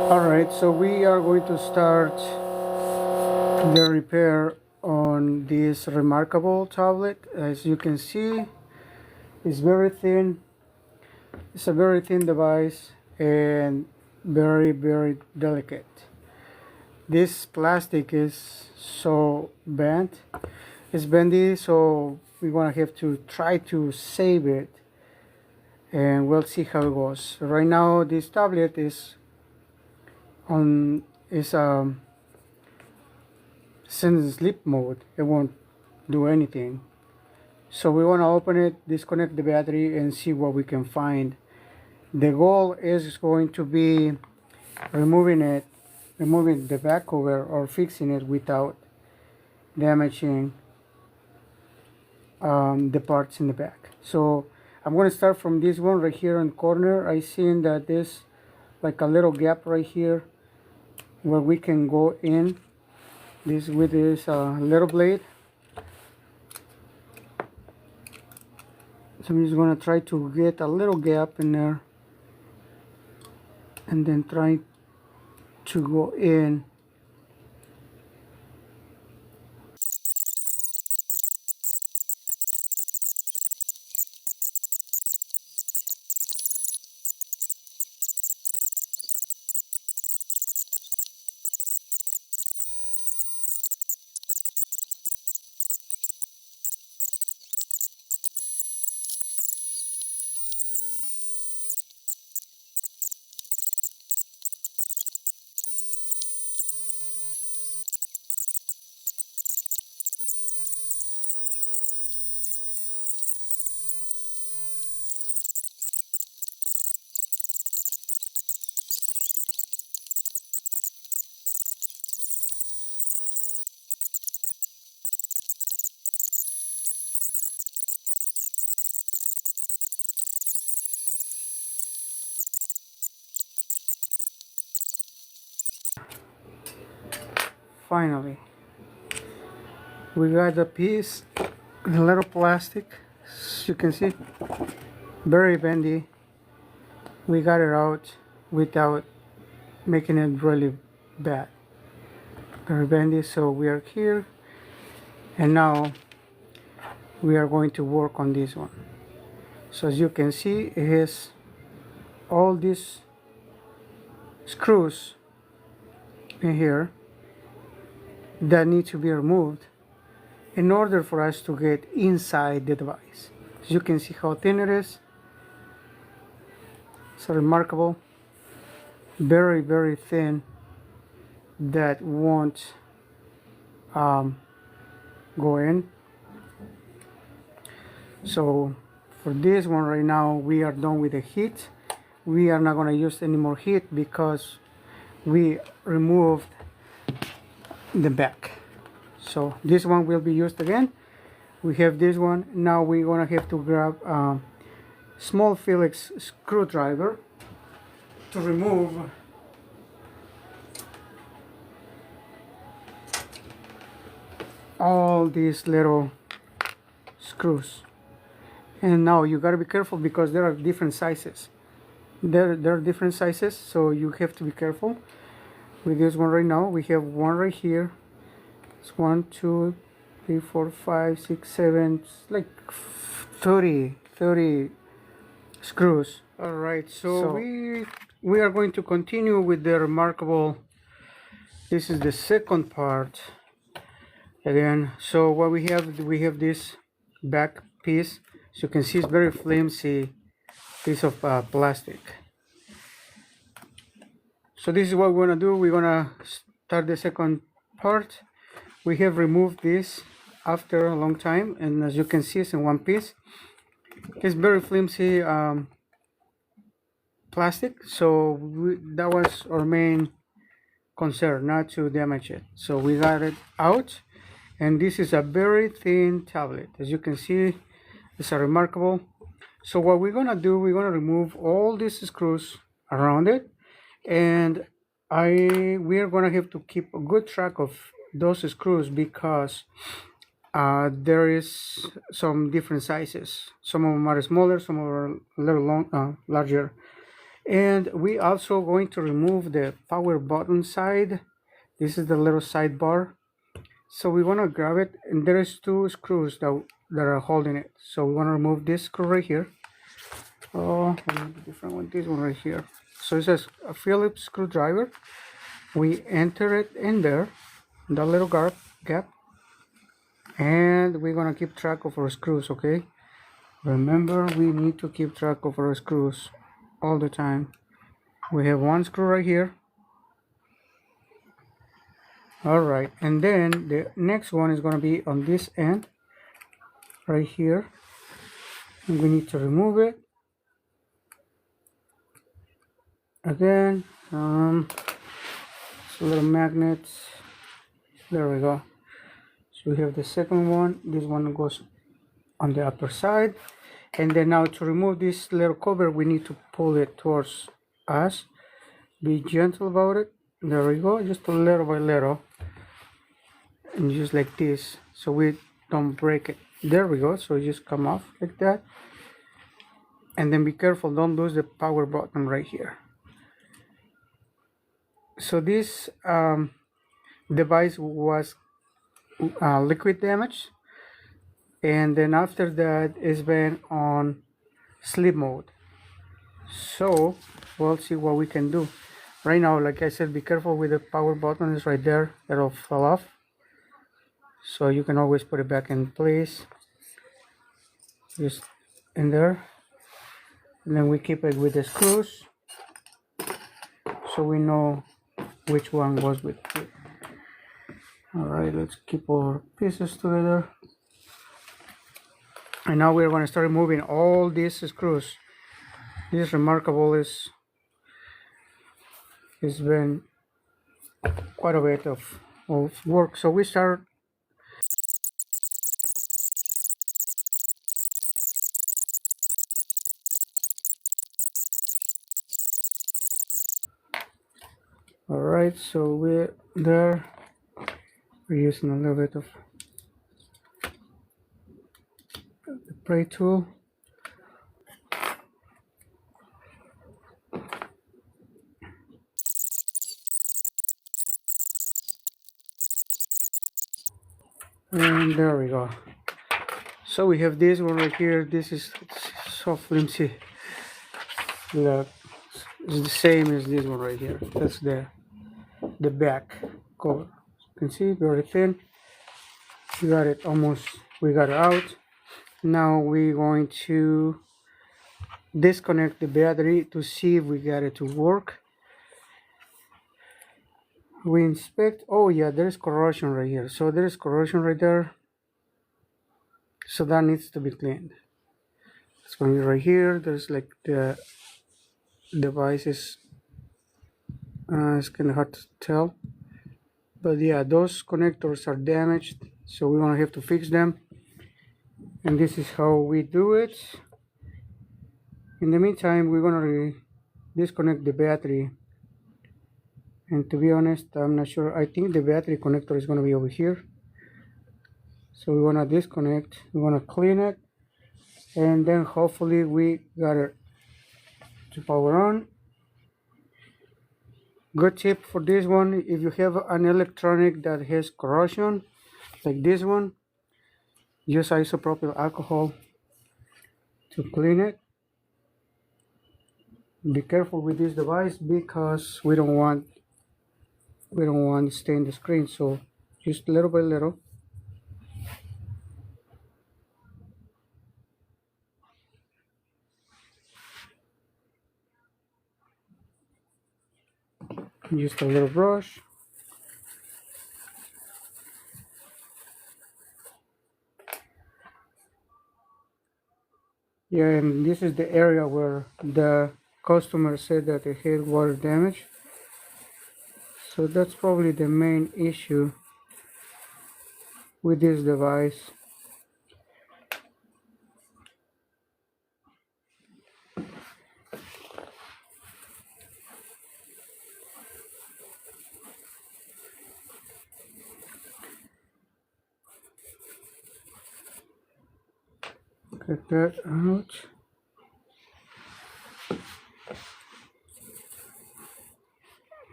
Alright, so we are going to start the repair on this remarkable tablet. As you can see, it's very thin. It's a very thin device and very delicate. This plastic is so bent. It's bendy, so we're gonna have to try to save it, and we'll see how it goes. Right now, this tablet is on in sleep mode. It won't do anything. So we want to open it, disconnect the battery, and see what we can find. The goal is going to be removing the back cover or fixing it without damaging the parts in the back. So I'm going to start from this one right here in the corner. I seen that there's like a little gap right here where we can go in this with this little blade. So I'm just going to try to get a little gap in there and then try to go in. Finally, we got the piece, the little plastic, as you can see, very bendy. We got it out without making it really bad. Very bendy, so we are here, and now we are going to work on this one. So as you can see, it has all these screws in here that need to be removed in order for us to get inside the device. As you can see how thin it is. It's remarkable. Very thin, that won't go in. So for this one right now, we are done with the heat. We are not going to use any more heat because we removed the back. So this one will be used again. We have this one. Now we're gonna have to grab a small Phillips screwdriver to remove all these little screws. And now you gotta be careful because there are different sizes. There are different sizes, so you have to be careful. With this one right now, we have one right here. It's 1, 2, 3, 4, 5, 6, 7. It's like 30 screws. All right, so we are going to continue with the remarkable. This is the second part again. So what we have this back piece. As you can see, it's very flimsy piece of plastic. So this is what we're gonna do. We're gonna start the second part. We have removed this after a long time, and as you can see, it's in one piece. It's very flimsy plastic, so that was our main concern, not to damage it. So we got it out, and this is a very thin tablet. As you can see, it's a remarkable. So what we're gonna do, we're gonna remove all these screws around it, and we are gonna have to keep a good track of those screws because there is some different sizes. Some of them are smaller, some are a little larger, And we also going to remove the power button side. This is the little sidebar. So we want to grab it, and there is two screws that are holding it. So we want to remove this screw right here. Oh, different one. This one right here. So it says a Phillips screwdriver. We enter it in there, that little gap, and we're gonna keep track of our screws. Okay. Remember, we need to keep track of our screws all the time. We have one screw right here. All right, and then the next one is going to be on this end right here, and we need to remove it again. Some little magnets. There we go. So we have the second one. This one goes on the upper side, and then now to remove this little cover, we need to pull it towards us. Be gentle about it. There we go, just a little by little, and just like this, so we don't break it. There we go. So just come off like that, and then be careful, don't lose the power button right here. So this device was liquid damage, and then after that it's been on sleep mode. So we'll see what we can do. Right now, like I said, be careful with the power button. Is right there, it'll fall off, so you can always put it back in place, just in there, and then we keep it with the screws so we know which one was with it. All right, let's keep our pieces together, and now we're going to start removing all these screws. This remarkable is it's been quite a bit of work. So we start. All right, so we're there. We're using a little bit of the pray tool. And there we go. So we have this one right here. This is so flimsy. Look, it's the same as this one right here. That's the back cover. You can see very thin. We got it almost. We got it out. Now we're going to disconnect the battery to see if we got it to work. We inspect. Oh yeah, there's corrosion right here. So there's corrosion right there. So that needs to be cleaned. It's going to be right here. There's like the devices. It's kind of hard to tell, but yeah, those connectors are damaged, so we're gonna have to fix them, and this is how we do it. In the meantime, we're gonna disconnect the battery, and to be honest, I'm not sure. I think the battery connector is gonna be over here, so we wanna disconnect, we wanna clean it, and then hopefully we got it to power on. Good tip for this one: if you have an electronic that has corrosion like this one, use isopropyl alcohol to clean it. Be careful with this device because we don't want to stain the screen, so just little by little. Just a little brush. Yeah, and this is the area where the customer said that they had water damage. So that's probably the main issue with this device. Get that out.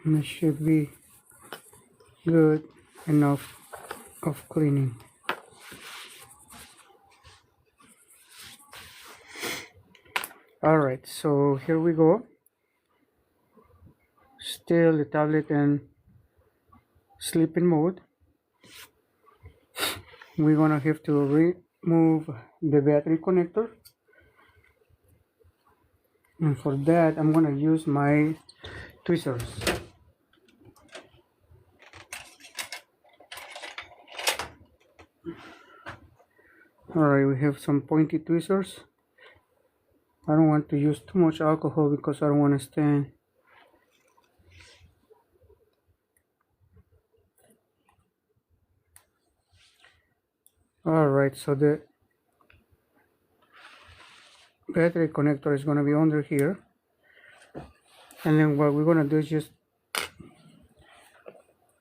and it should be good enough of cleaning. Alright, so here we go. Still the tablet in sleeping mode. We're gonna have to remove the battery connector, and for that I'm gonna use my tweezers. Alright, we have some pointy tweezers. I don't want to use too much alcohol because I don't want to stain. Alright, so the battery connector is going to be under here, and then what we're going to do is just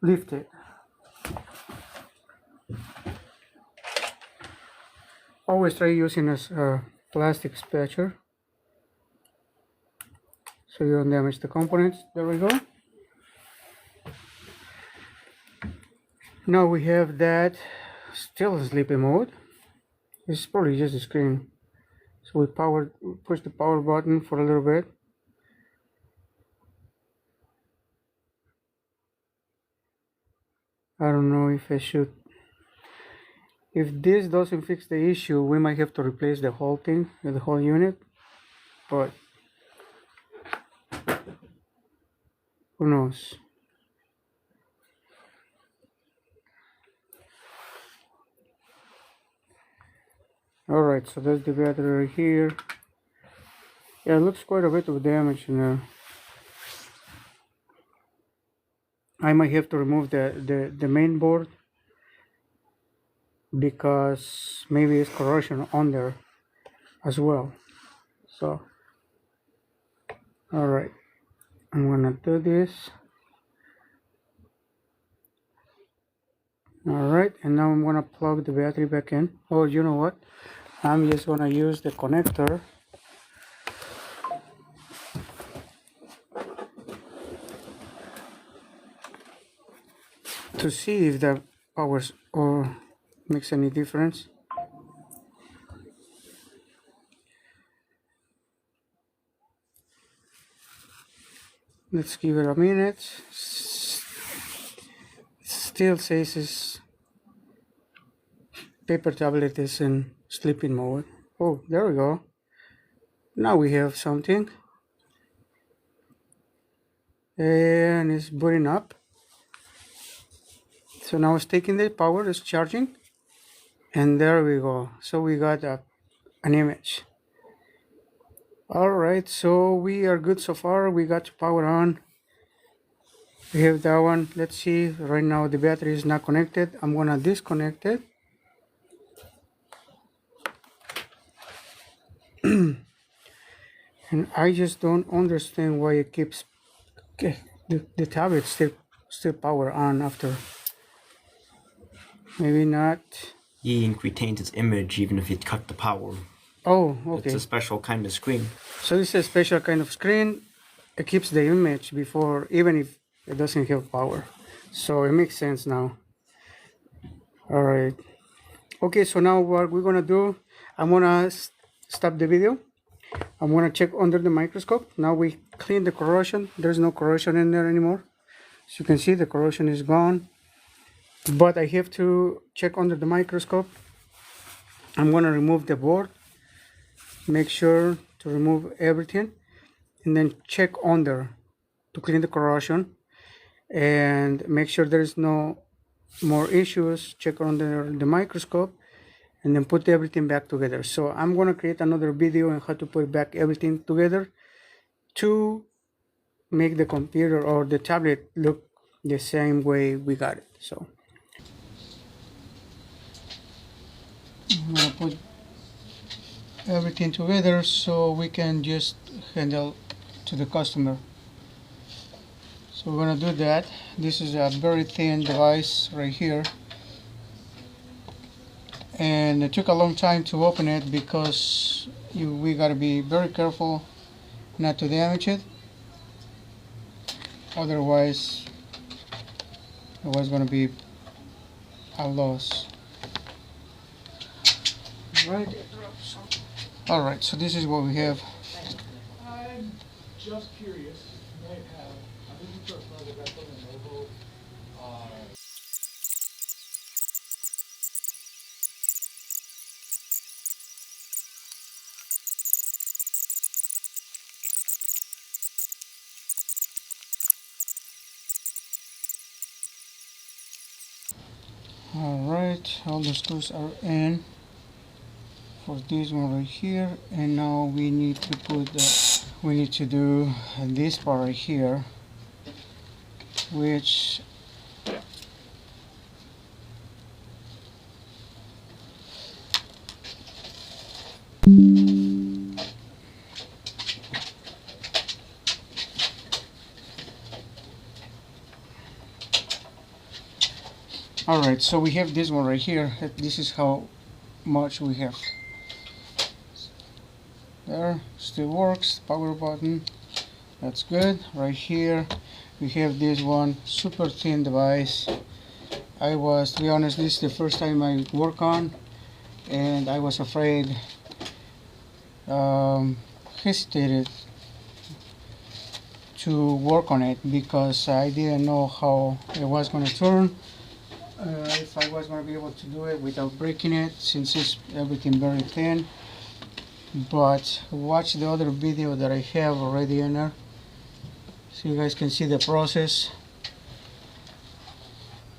lift it. Always try using a plastic spatula so you don't damage the components. There we go. Now we have that still in sleeping mode. It's probably just the screen. So we push the power button for a little bit. I don't know if I should. If this doesn't fix the issue, we might have to replace the whole thing, the whole unit. But who knows? Alright, so that's the battery here. Yeah, it looks quite a bit of damage in there. I might have to remove the main board because maybe it's corrosion on there as well. So, alright, I'm gonna do this. Alright, and now I'm gonna plug the battery back in. Oh, you know what? I'm just gonna use the connector to see if the powers or makes any difference. Let's give it a minute. Still says this paper tablet is in sleeping mode. Oh, there we go. Now we have something, and it's booting up. So now it's taking the power, it's charging, and there we go. So we got an image. Alright, so we are good so far. We got the power on. We have that one. Let's see. Right now the battery is not connected. I'm gonna disconnect it. And I just don't understand why it keeps the tablet still power on after. Maybe not. E-ink retains its image even if you cut the power. Oh, okay. It's a special kind of screen. So this is a special kind of screen. It keeps the image before, even if it doesn't have power. So it makes sense now. Alright. Okay, so now what we're gonna do, I'm gonna stop the video. I'm gonna check under the microscope. Now we clean the corrosion. There's no corrosion in there anymore. As you can see, the corrosion is gone. But I have to check under the microscope. I'm gonna remove the board. Make sure to remove everything. And then check under to clean the corrosion. And make sure there's no more issues. Check under the microscope. And then put everything back together. So I'm gonna create another video on how to put back everything together to make the computer or the tablet look the same way we got it. So I'm gonna put everything together so we can just handle to the customer. So we're gonna do that. This is a very thin device right here, and it took a long time to open it because we gotta be very careful not to damage it. otherwise it was going to be a loss. Alright, so this is what we have. I'm just curious. You might have. I'm looking for a further vessel in Novo. Alright, all the screws are in for this one right here, and now we need to do this part right here, which alright, so we have this one right here. This is how much we have. There, still works, power button, that's good. Right here we have this one, super thin device. To be honest, this is the first time I work on, and I was afraid, hesitated to work on it because I didn't know how it was going to turn, if I was going to be able to do it without breaking it, since it's everything very thin. But watch the other video that I have already in there, so you guys can see the process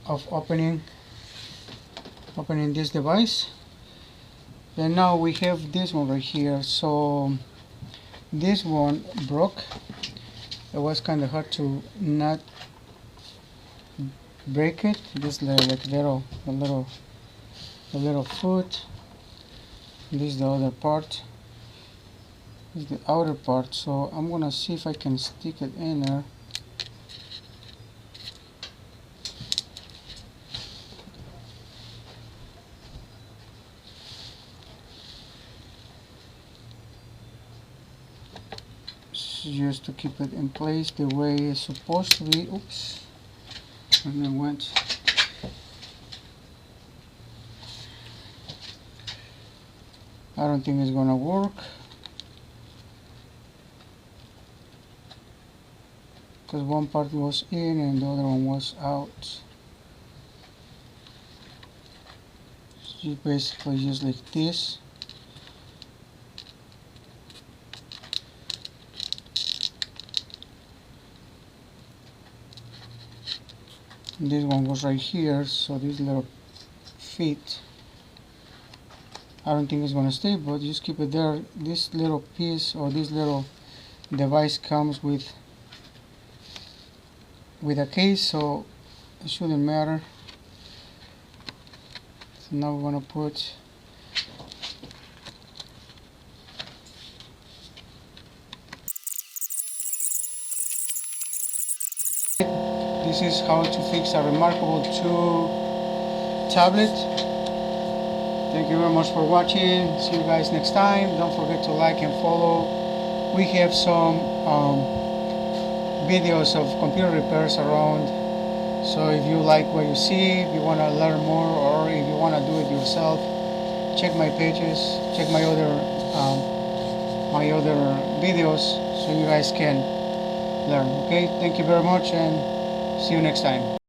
of opening this device. And now we have this one right here. So this one broke. It was kind of hard to not break it. This the little foot. This is the other part. This is the outer part. So I'm gonna see if I can stick it in there. Just to keep it in place the way it's supposed to be. Oops, and then went. I don't think it's gonna work because one part was in and the other one was out. So basically just like this. This one was right here, so these little feet, I don't think it's gonna stay, but just keep it there. This little piece or this little device comes with a case, so it shouldn't matter. So now we're gonna put this is how to fix a Remarkable 2 tablet. Thank you very much for watching. See you guys next time. Don't forget to like and follow. We have some videos of computer repairs around. So if you like what you see, if you want to learn more, or if you want to do it yourself, check my pages, check my other videos so you guys can learn. Okay, thank you very much and see you next time.